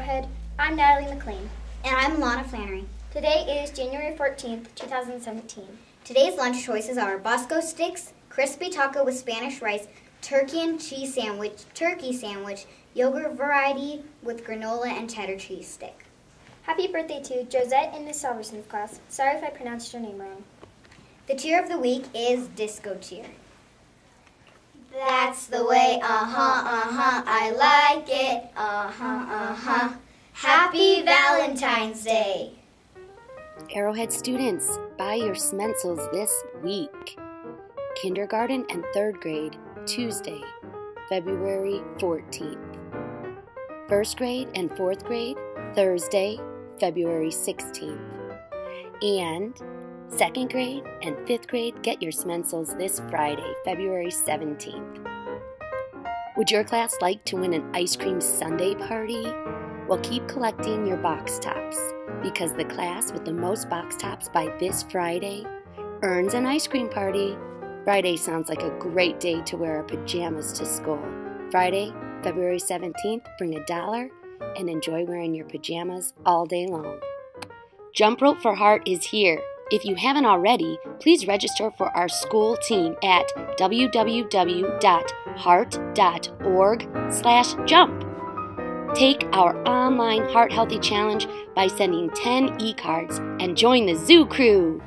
Arrowhead. I'm Natalie McLean. And I'm Lana Flannery. Today is January 14th, 2017. Today's lunch choices are Bosco sticks, crispy taco with Spanish rice, turkey and cheese sandwich, turkey sandwich, yogurt variety with granola and cheddar cheese stick. Happy birthday to Josette in Miss Salverson's class. Sorry if I pronounced your name wrong. The cheer of the week is disco cheer. That's the way, I like it, Happy Valentine's Day. Arrowhead students, buy your Smencils this week. Kindergarten and 3rd grade, Tuesday, February 14th. 1st grade and 4th grade, Thursday, February 16th. And 2nd grade and 5th grade, get your Smencils this Friday, February 17th. Would your class like to win an ice cream sundae party? Well, keep collecting your box tops, because the class with the most box tops by this Friday earns an ice cream party. Friday sounds like a great day to wear our pajamas to school. Friday, February 17th, bring $1 and enjoy wearing your pajamas all day long. Jump Rope for Heart is here. If you haven't already, please register for our school team at www.heart.org/jump. Take our online Heart Healthy Challenge by sending 10 e-cards and join the Zoo Crew.